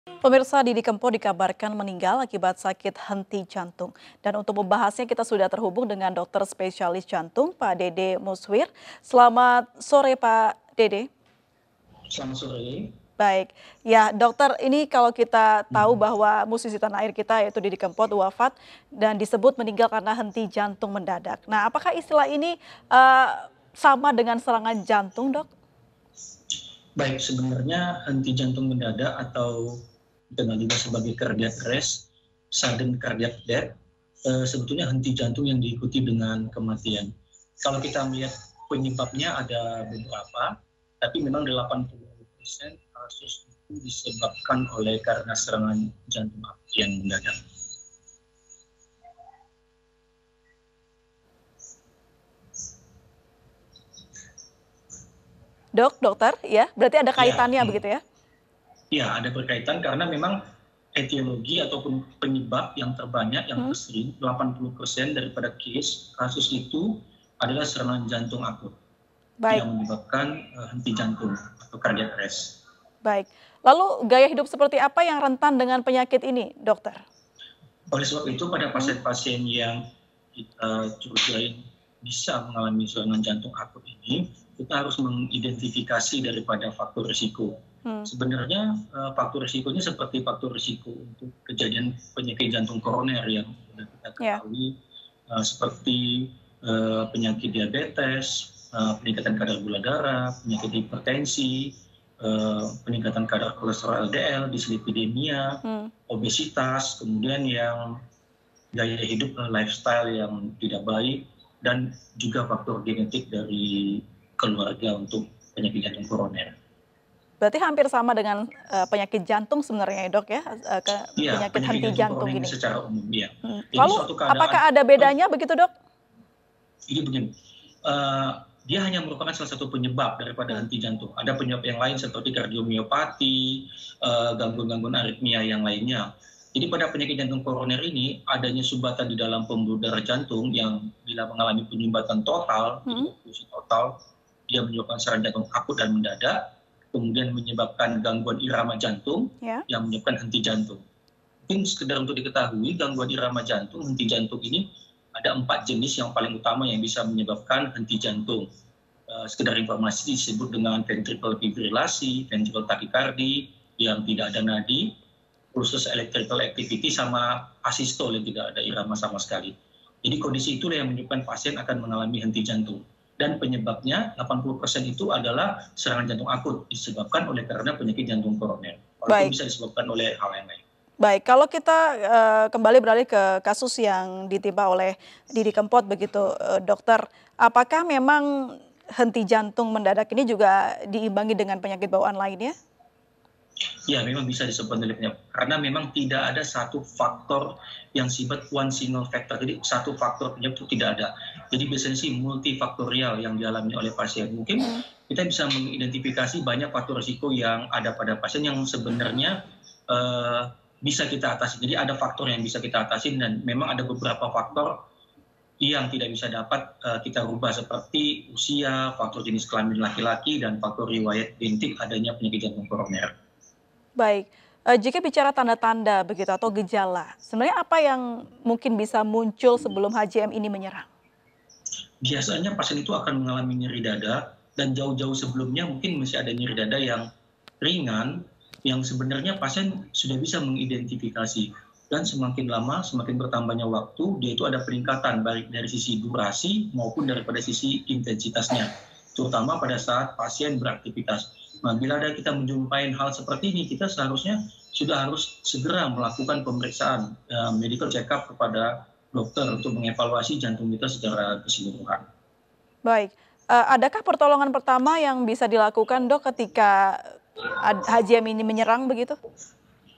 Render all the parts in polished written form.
Pemirsa, Didi Kempot dikabarkan meninggal akibat sakit henti jantung. Dan untuk membahasnya kita sudah terhubung dengan dokter spesialis jantung Pak Dede Muswir. Selamat sore Pak Dede. Selamat sore. Baik, ya dokter, ini kalau kita tahu bahwa musisi tanah air kita yaitu Didi Kempot wafat dan disebut meninggal karena henti jantung mendadak. Nah, apakah istilah ini sama dengan serangan jantung, dok? Baik, sebenarnya henti jantung mendadak atau dikenal juga sebagai cardiac arrest, sudden cardiac death, sebetulnya henti jantung yang diikuti dengan kematian. Kalau kita melihat penyebabnya ada beberapa, tapi memang 80% kasus itu disebabkan karena serangan jantung akut yang mendadak. Dokter, ya, berarti ada kaitannya begitu ya? Ya, ada berkaitan karena memang etiologi ataupun penyebab yang terbanyak, yang tersering, 80% daripada kasus itu adalah serangan jantung akut. Baik. Yang menyebabkan henti jantung atau cardiac arrest. Baik, lalu gaya hidup seperti apa yang rentan dengan penyakit ini, dokter? Oleh sebab itu pada pasien-pasien yang kita curigai bisa mengalami serangan jantung akut ini, kita harus mengidentifikasi daripada faktor risiko. Sebenarnya faktor risikonya seperti faktor risiko untuk kejadian penyakit jantung koroner yang sudah kita ketahui, seperti penyakit diabetes, peningkatan kadar gula darah, penyakit hipertensi, peningkatan kadar kolesterol LDL, dislipidemia, obesitas, kemudian yang gaya hidup lifestyle yang tidak baik, dan juga faktor genetik dari keluarga untuk penyakit jantung koroner. Berarti hampir sama dengan penyakit jantung sebenarnya ya dok ya, penyakit henti jantung ini. Secara umum, ya. Lalu apakah ada bedanya begitu dok? Jadi begini, dia hanya merupakan salah satu penyebab daripada henti jantung. Ada penyebab yang lain seperti kardiomiopati, gangguan-gangguan aritmia yang lainnya. Jadi pada penyakit jantung koroner ini adanya sumbatan di dalam pembuluh darah jantung yang bila mengalami penyumbatan total, oklusi total, dia menyebabkan serangan jantung akut dan mendadak, kemudian menyebabkan gangguan irama jantung yang menyebabkan henti jantung. Mungkin sekedar untuk diketahui, gangguan irama jantung, henti jantung ini ada 4 jenis yang paling utama yang bisa menyebabkan henti jantung. Sekedar informasi disebut dengan ventricular fibrilasi, ventricular tachycardia yang tidak ada nadi, pulsus electrical activity, sama asistol yang tidak ada irama sama sekali. Jadi kondisi itulah yang menyebabkan pasien akan mengalami henti jantung. Dan penyebabnya 80% itu adalah serangan jantung akut disebabkan karena penyakit jantung koroner. Walaupun bisa disebabkan oleh hal yang lain. Baik, kalau kita kembali beralih ke kasus yang ditimpa oleh Didi Kempot begitu, dokter, apakah memang henti jantung mendadak ini juga diimbangi dengan penyakit bawaan lainnya? Ya, memang bisa disebut oleh penyebab. Karena memang tidak ada satu faktor yang sifat one single factor. Jadi satu faktor penyebab itu tidak ada. Jadi biasanya sih multifaktorial yang dialami oleh pasien. Mungkin kita bisa mengidentifikasi banyak faktor risiko yang ada pada pasien yang sebenarnya bisa kita atasi. Jadi ada faktor yang bisa kita atasi dan memang ada beberapa faktor yang tidak bisa dapat kita rubah seperti usia, faktor jenis kelamin laki-laki, dan faktor riwayat genetik adanya penyakit jantung koroner. Baik, jika bicara tanda-tanda begitu atau gejala, sebenarnya apa yang mungkin bisa muncul sebelum HJM ini menyerang? Biasanya pasien itu akan mengalami nyeri dada, dan jauh-jauh sebelumnya mungkin masih ada nyeri dada yang ringan, yang sebenarnya pasien sudah bisa mengidentifikasi. Dan semakin lama, semakin bertambahnya waktu, dia itu ada peningkatan baik dari sisi durasi maupun daripada sisi intensitasnya, terutama pada saat pasien beraktivitas. Nah, bila ada kita menjumpai hal seperti ini, kita seharusnya sudah harus segera melakukan pemeriksaan medical check-up kepada dokter untuk mengevaluasi jantung kita secara keseluruhan. Baik, adakah pertolongan pertama yang bisa dilakukan dok ketika HJM ini menyerang begitu?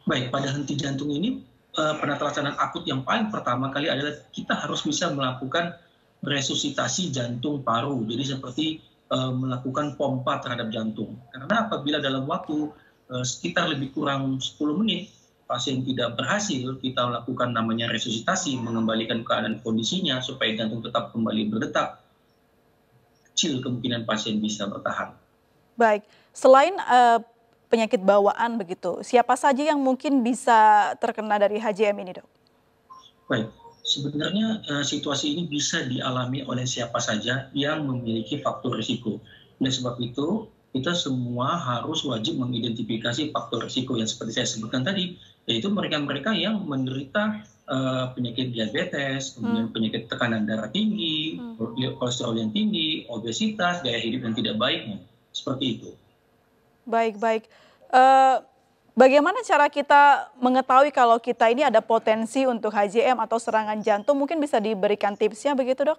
Baik, pada henti jantung ini, penata-laksanaan akut yang paling pertama kali adalah kita harus bisa melakukan resusitasi jantung paru. Jadi seperti melakukan pompa terhadap jantung. Karena apabila dalam waktu sekitar lebih kurang 10 menit pasien tidak berhasil kita lakukan namanya resusitasi, mengembalikan keadaan kondisinya supaya jantung tetap kembali berdetak, kecil kemungkinan pasien bisa bertahan. Baik, selain penyakit bawaan begitu. Siapa saja yang mungkin bisa terkena dari HJM ini, Dok? Baik, sebenarnya situasi ini bisa dialami oleh siapa saja yang memiliki faktor risiko. Oleh sebab itu, kita semua harus wajib mengidentifikasi faktor risiko yang seperti saya sebutkan tadi, yaitu mereka-mereka yang menderita penyakit diabetes, kemudian penyakit tekanan darah tinggi, kolesterol yang tinggi, obesitas, gaya hidup yang tidak baik, seperti itu. Baik, baik. Eh, Bagaimana cara kita mengetahui kalau kita ini ada potensi untuk HJM atau serangan jantung? Mungkin bisa diberikan tipsnya begitu, Dok?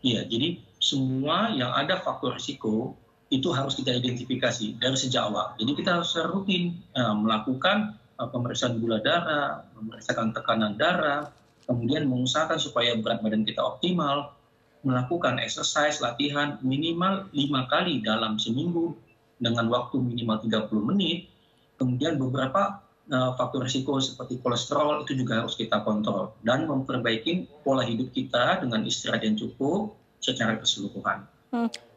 Iya, jadi semua yang ada faktor risiko itu harus kita identifikasi dari sejak awal. Jadi kita harus rutin melakukan pemeriksaan gula darah, memeriksakan tekanan darah, kemudian mengusahakan supaya berat badan kita optimal, melakukan exercise, latihan minimal 5 kali dalam seminggu dengan waktu minimal 30 menit. Kemudian beberapa faktor risiko seperti kolesterol itu juga harus kita kontrol dan memperbaiki pola hidup kita dengan istirahat yang cukup secara keseluruhan.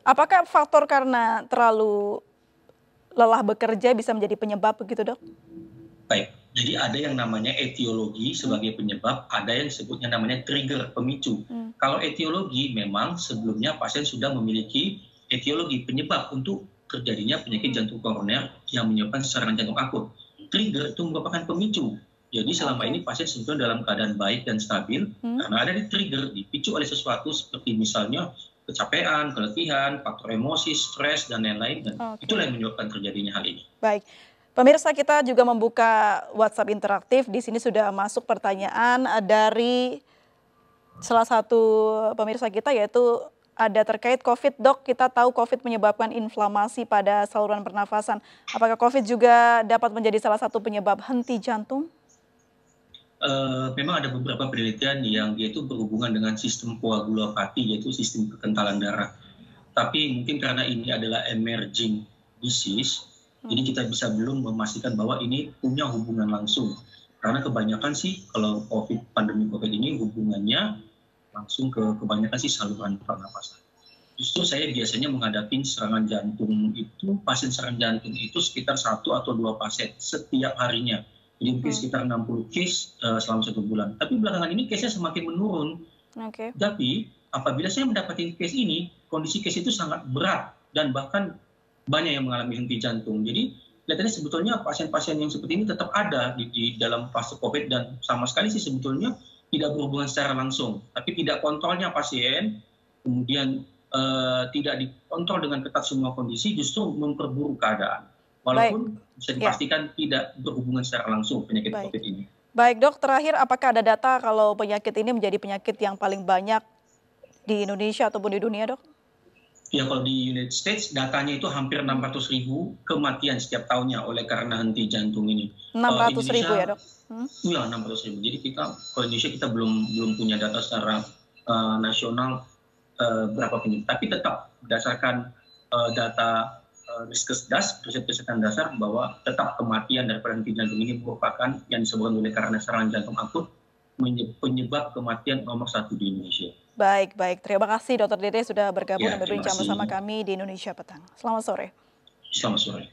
Apakah faktor karena terlalu lelah bekerja bisa menjadi penyebab begitu, Dok? Baik, jadi ada yang namanya etiologi sebagai penyebab, ada yang disebutnya namanya trigger, pemicu. Kalau etiologi memang sebelumnya pasien sudah memiliki etiologi penyebab untuk terjadinya penyakit jantung koroner yang menyebabkan serangan jantung akut. Trigger itu merupakan pemicu. Jadi selama ini pasien sebetulnya dalam keadaan baik dan stabil karena ada di trigger, dipicu oleh sesuatu seperti misalnya kecapean, keletihan, faktor emosi, stres, dan lain-lain. Dan itulah yang menyebabkan terjadinya hal ini. Baik. Pemirsa, kita juga membuka WhatsApp interaktif. Di sini sudah masuk pertanyaan dari salah satu pemirsa kita, yaitu ada terkait COVID, Dok. Kita tahu COVID menyebabkan inflamasi pada saluran pernafasan. Apakah COVID juga dapat menjadi salah satu penyebab henti jantung? Memang ada beberapa penelitian yang dia itu berhubungan dengan sistem koagulopati, yaitu sistem kekentalan darah. Tapi mungkin karena ini adalah emerging disease, jadi kita bisa belum memastikan bahwa ini punya hubungan langsung. Karena kebanyakan sih kalau pandemi COVID ini hubungannya langsung ke kebanyakan sih saluran pernafasan. Justru saya biasanya menghadapi serangan jantung itu, pasien serangan jantung itu sekitar 1 atau 2 pasien setiap harinya. Jadi mungkin sekitar 60 case selama 1 bulan. Tapi belakangan ini case-nya semakin menurun. Tapi apabila saya mendapati case ini, kondisi case itu sangat berat dan bahkan banyak yang mengalami henti jantung. Jadi kelihatannya sebetulnya pasien-pasien yang seperti ini tetap ada di dalam fase COVID dan sama sekali sih sebetulnya tidak berhubungan secara langsung. Tapi tidak kontrolnya pasien, kemudian tidak dikontrol dengan ketat semua kondisi, justru memperburuk keadaan. Walaupun bisa dipastikan tidak berhubungan secara langsung penyakit COVID ini. Baik, Dok, terakhir apakah ada data kalau penyakit ini menjadi penyakit yang paling banyak di Indonesia ataupun di dunia, Dok? Ya, kalau di United States datanya itu hampir 600.000 kematian setiap tahunnya oleh karena henti jantung ini. 600.000 ya, Dok? Iya, 600.000. Jadi kalau Indonesia kita belum punya data secara nasional berapa penyakit. Tapi tetap berdasarkan data Riskesdas, riset kesehatan dasar, bahwa tetap kematian daripada henti jantung ini merupakan yang disebabkan oleh karena serangan jantung akut, penyebab kematian nomor 1 di Indonesia. Baik, baik. Terima kasih Dr. Dede sudah bergabung dan berbincang bersama kami di Indonesia Petang. Selamat sore. Selamat sore.